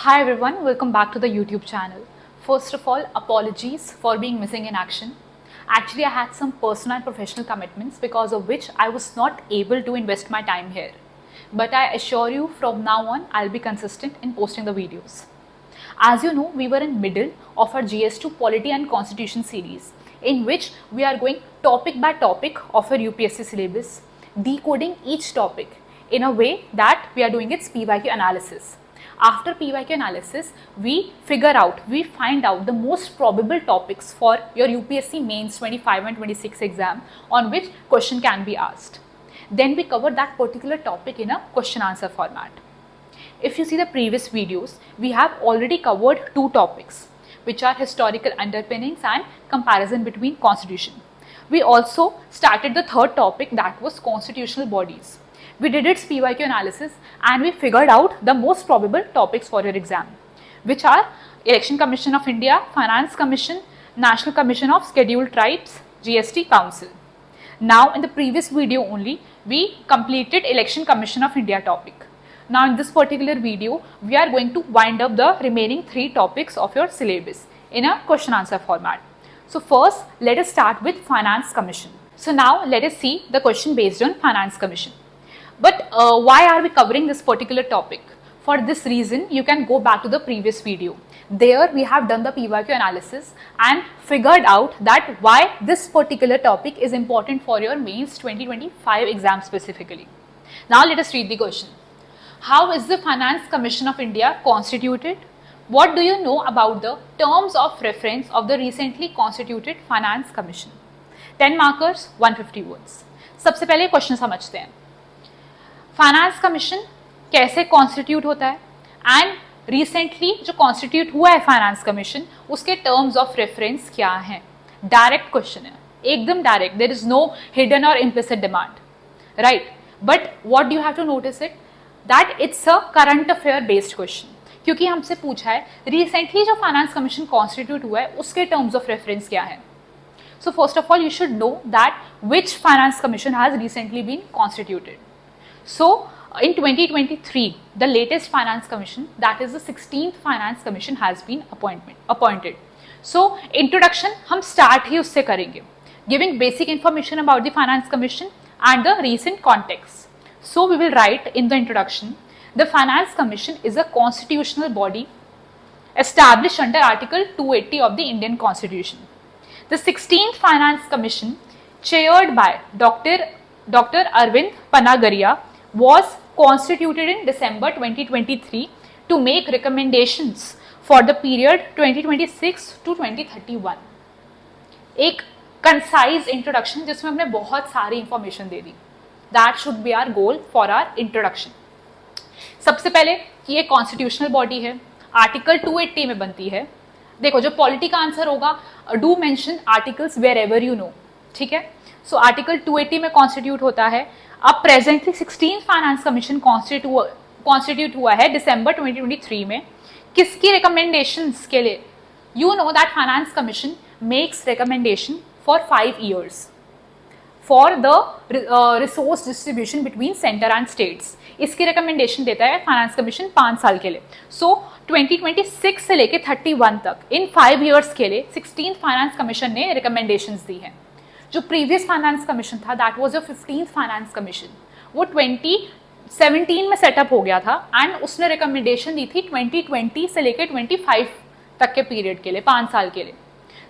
Hi everyone, welcome back to the YouTube channel. First of all, apologies for being missing in action. Actually, I had some personal and professional commitments because of which I was not able to invest my time here. But I assure you from now on, I'll be consistent in posting the videos. As you know, we were in middle of our GS2 Polity and Constitution series, in which we are going topic by topic of our UPSC syllabus, decoding each topic in a way that we are doing its PYQ analysis. After PYQ analysis, we find out the most probable topics for your UPSC mains 25 and 26 exam on which question can be asked. Then we cover that particular topic in a question answer format. If you see the previous videos, we have already covered two topics, which are historical underpinnings and comparison between constitution. We also started the third topic, that was constitutional bodies. We did its PYQ analysis and we figured out the most probable topics for your exam, which are Election Commission of India, Finance Commission, National Commission of Scheduled Tribes, GST Council. Now in the previous video only, we completed Election Commission of India topic. Now in this particular video, we are going to wind up the remaining three topics of your syllabus in a question answer format. So first, let us start with Finance Commission. So now let us see the question based on Finance Commission. But why are we covering this particular topic? For this reason, you can go back to the previous video. There we have done the PYQ analysis and figured out that why this particular topic is important for your mains 2025 exam specifically. Now let us read the question. How is the Finance Commission of India constituted? What do you know about the terms of reference of the recently constituted Finance Commission? 10 markers, 150 words. सबसे पहले question समझते हैं. Finance commission कैसे constitute होता है and recently जो constitute हुआ है फाइनेंस कमीशन, उसके टर्म्स ऑफ रेफरेंस क्या हैं. डायरेक्ट क्वेश्चन है, एकदम direct, there is no hidden और implicit demand, right. But what do you have to notice it that it's a current affair based question, क्योंकि हमसे पूछा है रिसेंटली जो फाइनेंस कमीशन कॉन्स्टिट्यूट हुआ है उसके टर्म्स ऑफ रेफरेंस क्या है. So first of all you should know that which finance commission has recently been constituted. So, in 2023, the latest Finance Commission, that is the 16th Finance Commission, has been appointed. So, introduction हम start ही उससे करेंगे, giving basic information about the Finance Commission and the recent context. So, we will write in the introduction, the Finance Commission is a constitutional body established under Article 280 of the Indian Constitution. The 16th Finance Commission, chaired by Dr. Arvind Panagaria, was constituted in December 2023 to make recommendations for the period 2026 to 2031. एक concise introduction जिसमें हमने बहुत सारी information they the. That should be our goal for our introduction. सबसे पहले कि ये constitutional body है, Article 280 में बनती है. देखो जो पॉलिटी का आंसर होगा, do mention articles wherever you know, ठीक है. सो आर्टिकल 280 में कॉन्स्टिट्यूट होता है. अब presently 16th finance commission constitute हुआ है दिसंबर 2023 में. किसकी रिकमेंडेशंस के लिए? You know that finance commission makes recommendation for 5 years for the resource distribution between centre and states. इसकी रिकमेंडेशन देता है फाइनेंस कमीशन 5 साल के लिए. सो 2026 से लेके 31 तक इन 5 years के लिए 16th फाइनेंस कमीशन ने रिकमेंडेशंस दी हैं. जो प्रीवियस फाइनेंस कमीशन था, that was your 15th finance commission, वो 2017 में सेटअप हो गया था एंड उसने रिकमेंडेशन दी थी 2020 से लेकर 25 तक के पीरियड के लिए, 5 साल के लिए.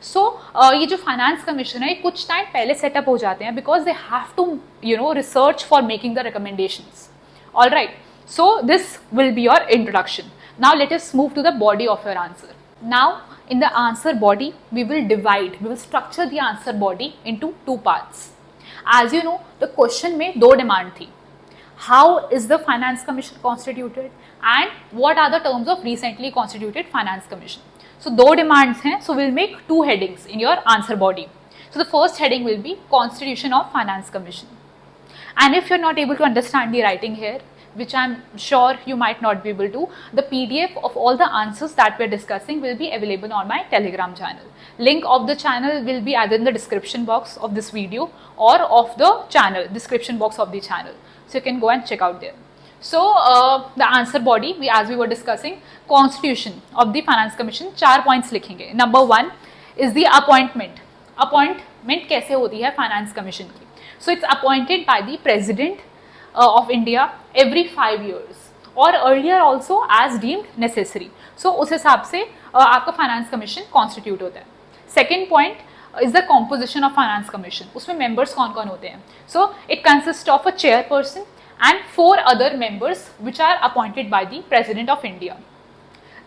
सो ये जो फाइनेंस कमीशन है, कुछ टाइम पहले सेटअप हो जाते हैं because they have to research for making the recommendations. All right, so this will be your introduction. Now let us move to the body of your answer. Now in the answer body, we will structure the answer body into 2 parts. As you know, the question में 2 demand थी. How is the Finance Commission constituted and what are the terms of recently constituted Finance Commission? So 2 demands हैं, so we'll make 2 headings in your answer body. So the first heading will be Constitution of Finance Commission. And if you're not able to understand the writing here, which I'm sure you might not be able to, the PDF of all the answers that we're discussing will be available on my Telegram channel. Link of the channel will be either in the description box of this video or of the channel, description box of the channel. So you can go and check out there. So the answer body, as we were discussing, constitution of the finance commission, 4 points लिखेंगे. Number 1 is the appointment. Appointment कैसे होती है finance commission की? So it's appointed by the president of India every 5 years or earlier also as deemed necessary. So उस हिसाब से आपका finance commission constitute होता है. Second point is the composition of finance commission. उसमें members कौन कौन होते हैं? So it consists of a chairperson and 4 other members which are appointed by the President of India.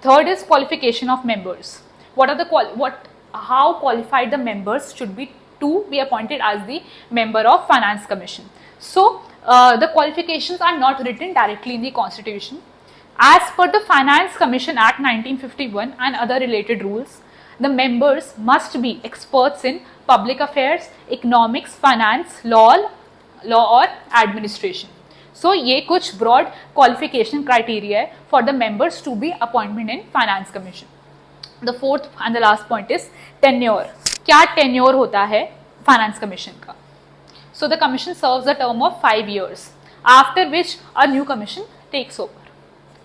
Third is qualification of members. How qualified the members should be to be appointed as the member of Finance Commission. So the qualifications are not written directly in the Constitution. As per the Finance Commission Act 1951 and other related rules, the members must be experts in public affairs, economics, finance, law or administration. So ये कुछ broad qualification criteria है for the members to be appointment in finance commission. The fourth and the last point is tenure. क्या tenure होता है finance commission का? So the commission serves a term of 5 years, after which a new commission takes over.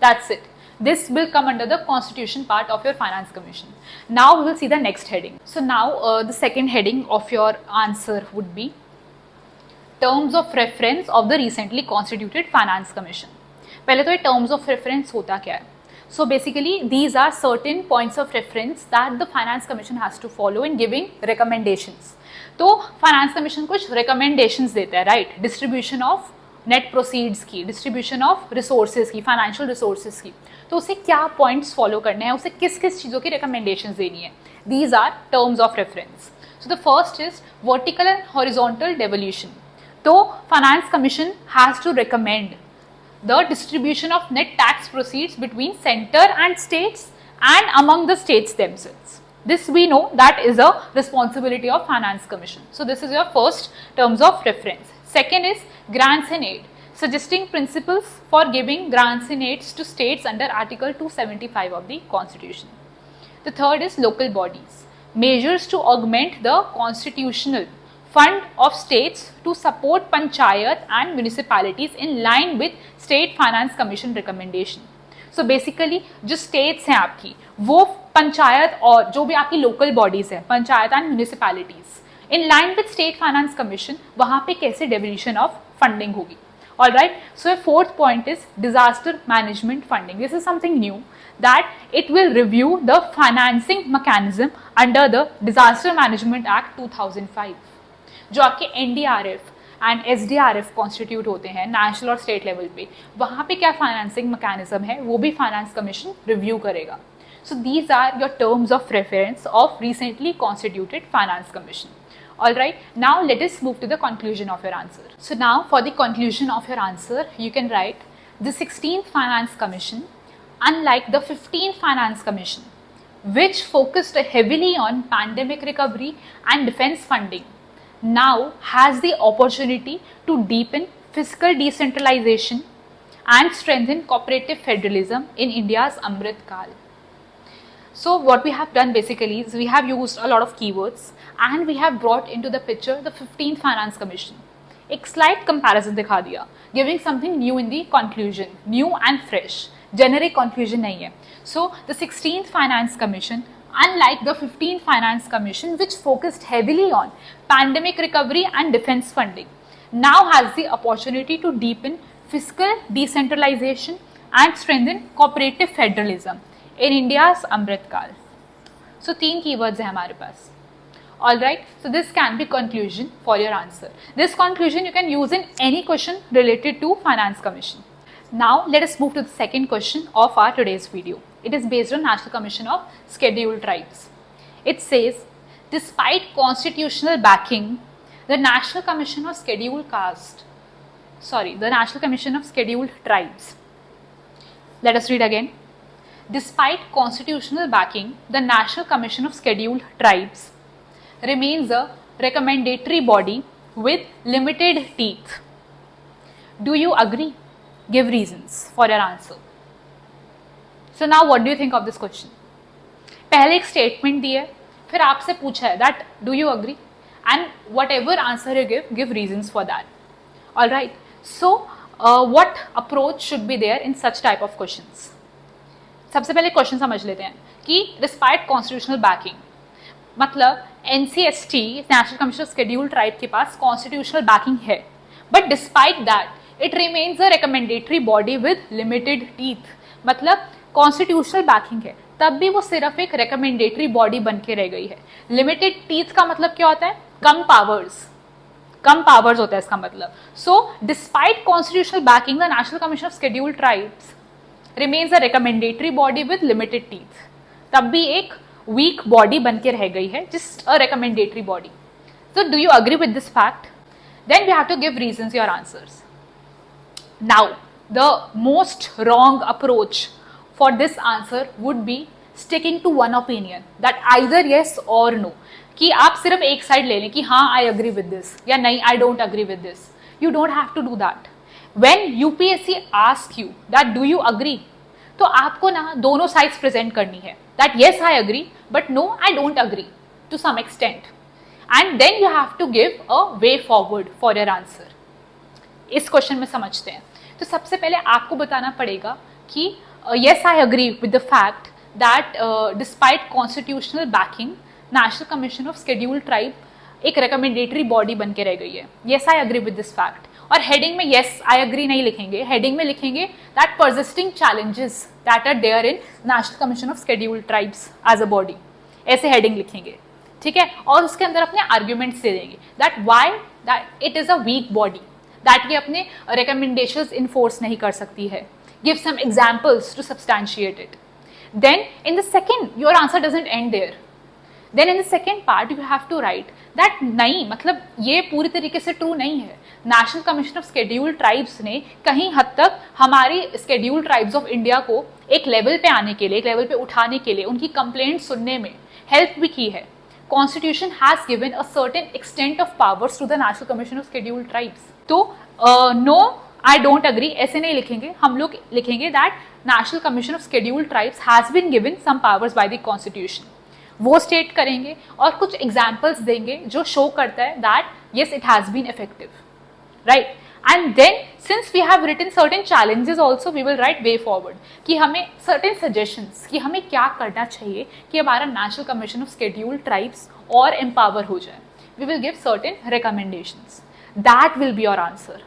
That's it. This will come under the constitution part of your finance commission. Now we will see the next heading. So now the second heading of your answer would be terms of reference of the recently constituted finance commission. पहले तो ये terms of reference होता क्या है? So basically these are certain points of reference that the finance commission has to follow in giving recommendations. तो finance commission कुछ recommendations देता है, right? Distribution of net proceeds की, distribution of resources की, financial resources की. तो उसे क्या points follow करने हैं, उसे किस किस चीज़ों की recommendations देनी है? These are terms of reference. So the first is vertical and horizontal devolution. तो finance commission has to recommend the distribution of net tax proceeds between centre and states and among the states themselves. This we know that is a responsibility of finance commission. So this is your first terms of reference. Second is grants and aid, suggesting principles for giving grants and aids to states under Article 275 of the Constitution. The third is local bodies, measures to augment the constitutional fund of states to support panchayat and municipalities in line with state finance commission recommendation. So basically जो states हैं आपकी, वो पंचायत और जो भी आपकी local bodies हैं, panchayat and municipalities, in line with state finance commission, वहाँ पे कैसे devolution of funding होगी. Alright, so a fourth point is disaster management funding. This is something new, that it will review the financing mechanism under the Disaster Management Act 2005. जो आपके NDRF and SDRF constitute होते हैं national और state level पे, वहाँ पे क्या financing mechanism है वो भी फाइनेंस कमीशन रिव्यू करेगा. So these are your terms of reference of recently constituted finance commission. Alright, now let us move to the conclusion of your answer. So now for the conclusion of your answer, you can write the 16th Finance Commission, unlike the 15th Finance Commission, which focused heavily on pandemic recovery and defense funding, now has the opportunity to deepen fiscal decentralization and strengthen cooperative federalism in India's Amrit Kal. So what we have done basically is we have used a lot of keywords and we have brought into the picture the 15th Finance Commission. एक slight comparison दिखा दिया, giving something new in the conclusion, new and fresh. Generic conclusion नहीं है. So the 16th Finance Commission, unlike the 15th Finance Commission, which focused heavily on pandemic recovery and defense funding, now has the opportunity to deepen fiscal decentralization and strengthen cooperative federalism in India's Amrit Kal. So 3 keywords हैं हमारे पास. Alright, so this can be conclusion for your answer. This conclusion you can use in any question related to Finance Commission. Now let us move to the second question of our today's video. It is based on National Commission of Scheduled Tribes. It says, despite constitutional backing, the National Commission of Scheduled Tribes. Let us read again. Despite constitutional backing, the National Commission of Scheduled Tribes remains a recommendatory body with limited teeth. Do you agree? Give reasons for your answer. So now what do you think of this question? पहले एक statement दी है, फिर आपसे पूछा है that do you agree, and whatever answer you give reasons for that. All right. So what approach should be there in such type of questions. सबसे पहले question समझ लेते हैं कि डिस्पाइट कॉन्स्टिट्यूशनल बैकिंग, मतलब NCST national commission of scheduled tribe के पास constitutional banking है, but despite that it remains a recommendatory body with limited teeth. मतलब कॉन्स्टिट्यूशनल बैकिंग है तब भी वो सिर्फ एक रिकमेंडेटरी बॉडी बन के रह गई है. लिमिटेड टीथ का मतलब क्या होता है? कम पावर्स होता है इसका मतलब. So despite constitutional banking the national commission of scheduled tribes remains a recommendatory body with limited teeth. तब भी एक weak body बन के रह गई है, just a recommendatory body. So do you agree with this fact? Then we have to give reasons your answers. Now the most wrong approach for this answer would be sticking to one opinion, that either yes or no. कि आप सिर्फ एक side ले लें कि हाँ I agree with this या नहीं I don't agree with this. You don't have to do that. When UPSC ask you that do you agree, तो आपको ना दोनों साइड्स प्रेजेंट करनी है, that yes I agree but no I don't agree to some extent, and then you have to give a way forward for your answer. इस question में समझते हैं. तो सबसे पहले आपको बताना पड़ेगा कि yes I agree with the fact that despite constitutional backing national commission of scheduled tribe एक रिकमेंडेटरी बॉडी बन के रह गई है. yes I agree with this fact. और हेडिंग में yes I agree नहीं लिखेंगे, हेडिंग में लिखेंगे that persisting challenges that are there in national commission of scheduled tribes as a body, ऐसे हेडिंग लिखेंगे. ठीक है. और उसके अंदर अपने आर्ग्यूमेंट्स दे देंगे that why that it is a weak body, that ये अपने recommendations enforce नहीं कर सकती है. give some examples to substantiate it. Then in the second, your answer doesn't end there. Then in the second part you have to write that नहीं, मतलब ये पूरी तरीके से ट्रू नहीं है. National commission of scheduled tribes ने कहीं हद तक हमारी शेड्यूल्ड ट्राइब्स ऑफ इंडिया को एक लेवल पे आने के लिए, एक लेवल पे उठाने के लिए, उनकी कंप्लेंट सुनने में हेल्प भी की है. Constitution has given a certain extent of powers to the national commission of scheduled tribes. तो नो आई डोंट अग्री ऐसे नहीं लिखेंगे, हम लोग लिखेंगे that national commission of scheduled tribes has been given some powers by the constitution. वो state करेंगे और कुछ एग्जाम्पल्स देंगे जो शो करता है that yes it has been effective, right? And then since we have written certain challenges also, we will write way forward कि हमें certain suggestions कि हमें क्या करना चाहिए कि हमारा national commission of scheduled tribes और एम्पावर हो जाए. we will give certain recommendations. that will be your answer.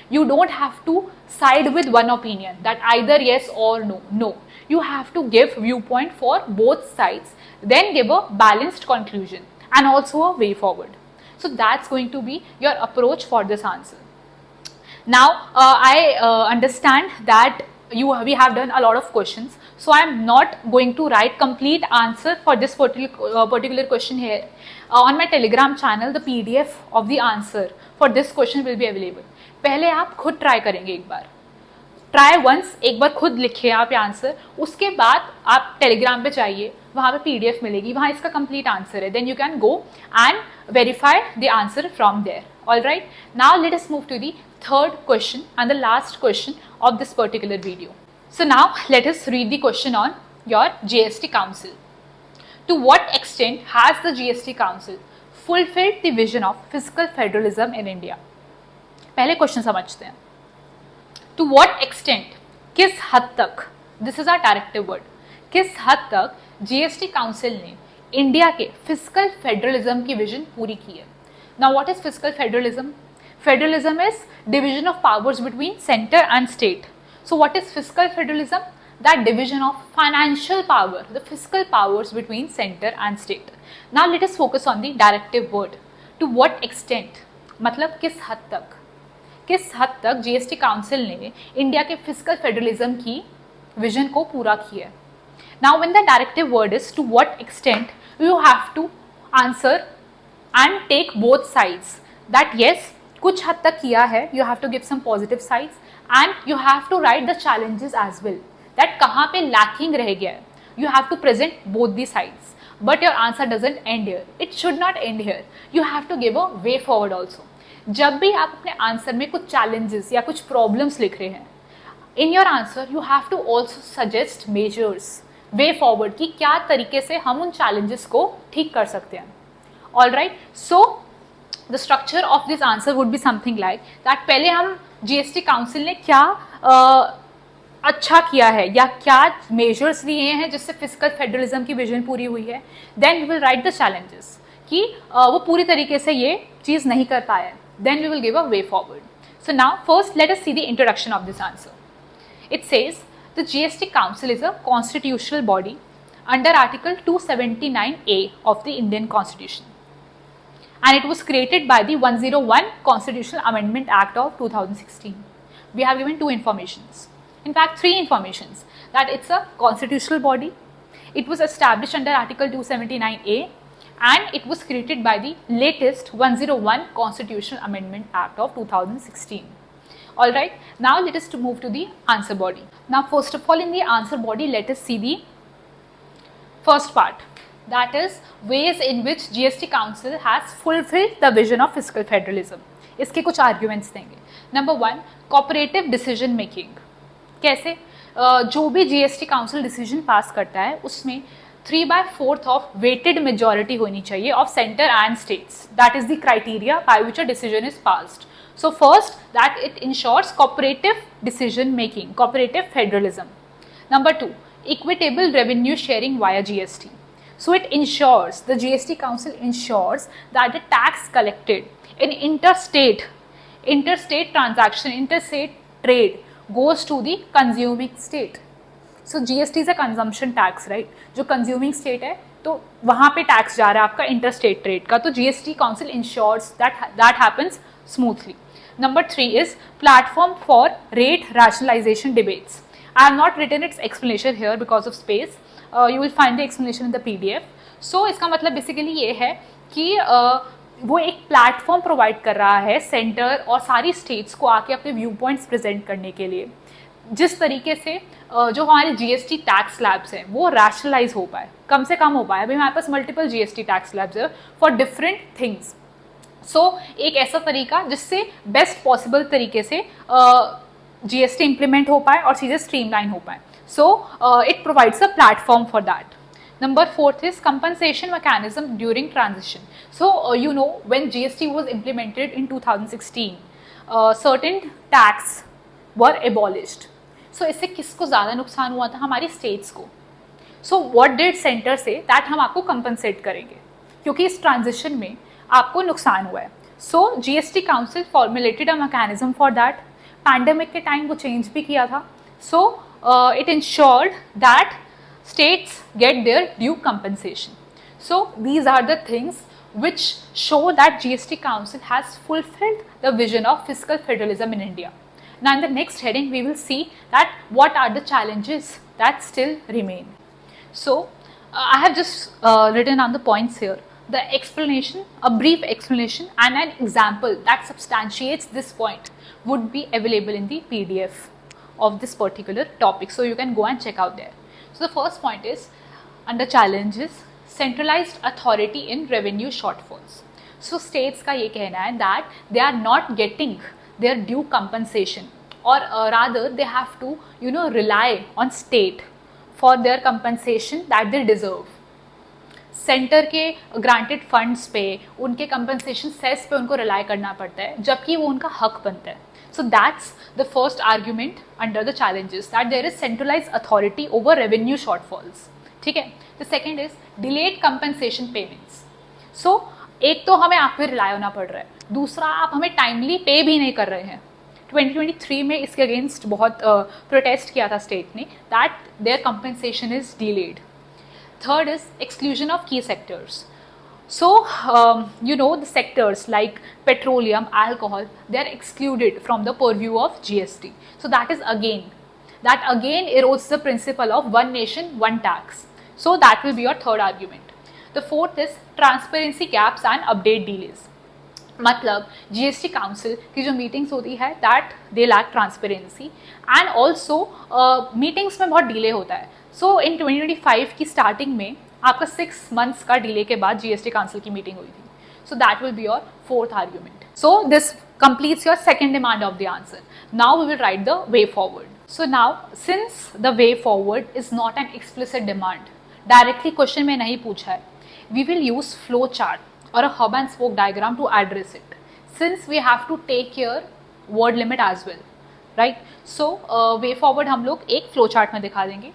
You don't have to side with one opinion that either yes or no. You have to give viewpoint for both sides, then give a balanced conclusion and also a way forward. So that's going to be your approach for this answer. Now I understand that we have done a lot of questions, so I am not going to write complete answer for this particular question here. On my Telegram channel the PDF of the answer for this question will be available. पहले आप खुद try करेंगे, एक बार try once, एक बार खुद लिखिए आप answer. उसके बाद आप टेलीग्राम पे जाइए, वहाँ पे PDF मिलेगी, वहाँ इसका कंप्लीट आंसर है. Then you can go and verify the answer from there. All right, now let us move to the third question and the last question of this particular video. So now let us read the question on your GST Council. To what extent has the GST Council fulfilled the vision of fiscal federalism in India? पहले question समझते हैं. To what extent, किस हद तक, this is our directive word, किस हद तक GST council ने इंडिया के फिस्कल फेडरलिज्म की विजन पूरी की है. Now what is fiscal federalism? Federalism is division of powers between centre and state. So what is fiscal federalism? That division of financial power, the fiscal powers between centre and state. Now let us focus on the directive word. To what extent मतलब किस हद तक, किस हद तक GST council ने India के fiscal federalism की विजन को पूरा किया है. Now when the directive word is to what extent, you have to answer and take both sides. That yes कुछ हद तक किया है, you have to give some positive sides and you have to write the challenges as well, that कहाँ पे lacking रह गया है. You have to present both the sides, but your answer doesn't end here, it should not end here. You have to give a way forward also. जब भी आप अपने answer में कुछ चैलेंजेस या कुछ प्रॉब्लम्स लिख रहे हैं, in your answer you have to also suggest measures, way forward कि क्या तरीके से हम उन चैलेंजेस को ठीक कर सकते हैं. All right, so the structure of this answer would be something like that. पहले हम जीएसटी काउंसिल ने क्या अच्छा किया है या क्या मेजर्स लिए हैं जिससे फिजिकल फेडरलिज्म की विजन पूरी हुई है. Then we will write the challenges कि वो पूरी तरीके से ये चीज़ नहीं कर पाया है. Then we will give a way forward. So now first let us see the introduction of this answer. It says the GST Council is a constitutional body under Article 279A of the Indian Constitution, and it was created by the 101 Constitutional Amendment Act of 2016. We have given two informations, in fact 3 informations, that it's a constitutional body, it was established under Article 279A, and it was created by the latest 101 Constitutional Amendment Act of 2016. Alright, now let us move to the answer body. Now first of all in the answer body let us see the first part, that is ways in which GST Council has fulfilled the vision of fiscal federalism. इसके कुछ arguments देंगे. Number 1, cooperative decision making. कैसे? जो भी GST Council decision pass करता है उसमें 3/4 of weighted majority होनी चाहिए of center and states. That is the criteria by which a decision is passed. So first, that it ensures cooperative decision making, cooperative federalism. Number 2, equitable revenue sharing via GST. So it ensures, the GST Council ensures that the tax collected in interstate transaction, interstate trade goes to the consuming state. So GST is a consumption tax, right? जो consuming state है तो वहाँ पे tax जा रहा है आपका interstate trade का, तो GST Council ensures that happens smoothly. Number 3 is platform for rate rationalization debates. I have not written its explanation here because of space. You will find the explanation in the PDF. So इसका मतलब basically ये है कि वो एक platform provide कर रहा है सेंटर और सारी स्टेट्स को आके अपने व्यू पॉइंट्स प्रेजेंट करने के लिए, जिस तरीके से जो हमारे जीएसटी टैक्स स्लैब्स हैं वो रैशनलाइज हो पाए, कम से कम हो पाए. अभी हमारे पास मल्टीपल जीएसटी टैक्स स्लैब्स है फॉर डिफरेंट थिंग्स. सो एक ऐसा तरीका जिससे बेस्ट पॉसिबल तरीके से जीएसटी इंप्लीमेंट हो पाए और चीज़ें स्ट्रीमलाइन हो पाए. So it provides a platform for that. Number 4 is compensation mechanism during transition. So you know, when GST was implemented in 2016, certain tax were abolished. So इससे किसको ज़्यादा नुकसान हुआ था? हमारी स्टेट्स को. So what did center say? that हम आपको compensate करेंगे क्योंकि इस ट्रांजिशन में आपको नुकसान हुआ है. So GST Council formulated a mechanism for that. Pandemic के टाइम वो चेंज भी किया था. So it ensured that states get their due compensation. So these are the things which show that GST Council has fulfilled the vision of fiscal federalism in India. Now in the next heading we will see that what are the challenges that still remain. So I have just written on the points here. The explanation, a brief explanation and an example that substantiates this point would be available in the PDF of this particular topic. So you can go and check out there. So the first point is under challenges, centralized authority in revenue shortfalls. So states का ये कहना है that they are not getting their due compensation, or rather they have to rely on state for their compensation that they deserve. Centre के granted funds पे, उनके compensation cess पे उनको rely करना पड़ता है जबकि वो उनका हक बनता है. So that's the first argument under the challenges, that there is centralized authority over revenue shortfalls. ठीक है. The second is delayed compensation payments. So एक तो हमें आप पे रिलाई होना पड़ रहा है, दूसरा आप हमें टाइमली पे भी नहीं कर रहे हैं. 2023 में इसके अगेंस्ट बहुत प्रोटेस्ट किया था स्टेट ने, that their compensation is delayed. Third is exclusion of key sectors. So the sectors like petroleum, alcohol, they are excluded from the purview of GST. So that again erodes the principle of one nation, one tax. So that will be your third argument. The fourth is transparency gaps and update delays. मतलब GST Council की जो meetings होती है that they lack transparency and also meetings में बहुत delay होता है. सो इन 2025 की स्टार्टिंग में आपका 6 months का डिले के बाद GST काउंसिल की मीटिंग हुई थी. So that will be your fourth argument. So this completes your second demand of the answer. Now we will write the way forward. So now since the way forward is not an explicit demand, directly question में नहीं पूछा है, we will use flow chart or a hub and spoke diagram to address it. Since we have to take care word limit as well, right? So way forward हम लोग एक flow chart में दिखा देंगे.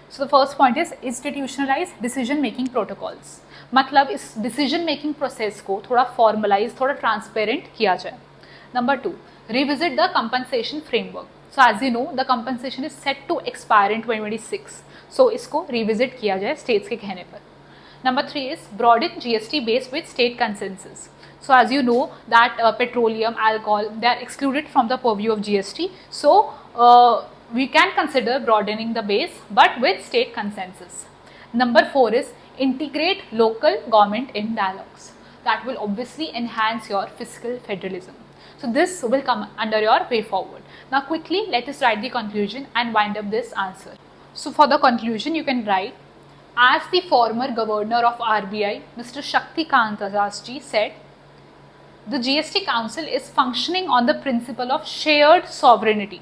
So the first point is institutionalize decision making protocols. मतलब इस decision making process को थोड़ा formalize, थोड़ा transparent किया जाए. Number 2, revisit the compensation framework. So as you know, the compensation is set to expire in 2026. So इसको revisit किया जाए states के कहने पर. Number 3 is broaden GST base with state consensus. So as you know that petroleum, alcohol, they are excluded from the purview of GST. So we can consider broadening the base but with state consensus. Number 4 is integrate local government in dialogues. That will obviously enhance your fiscal federalism. So this will come under your way forward. Now quickly let us write the conclusion and wind up this answer. So for the conclusion you can write, as the former governor of RBI, Mr. Shaktikant Das ji said, the GST Council is functioning on the principle of shared sovereignty.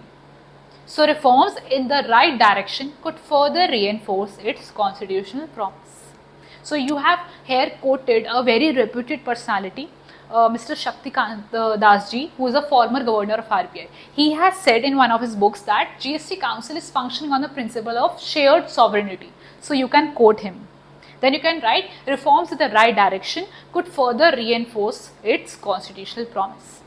So reforms in the right direction could further reinforce its constitutional promise. So you have here quoted a very reputed personality, Mr. Shaktikant Das ji, who is a former governor of RBI. He has said in one of his books that GST Council is functioning on the principle of shared sovereignty. So you can quote him. Then you can write, reforms in the right direction could further reinforce its constitutional promise.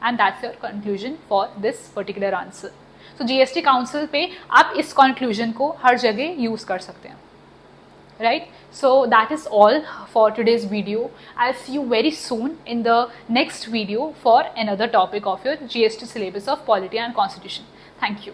And that's your conclusion for this particular answer. So GST Council पे आप इस conclusion को हर जगह use कर सकते हैं. Right? So that is all for today's video. I'll see you very soon in the next video for another topic of your GST syllabus of Polity and Constitution. Thank you.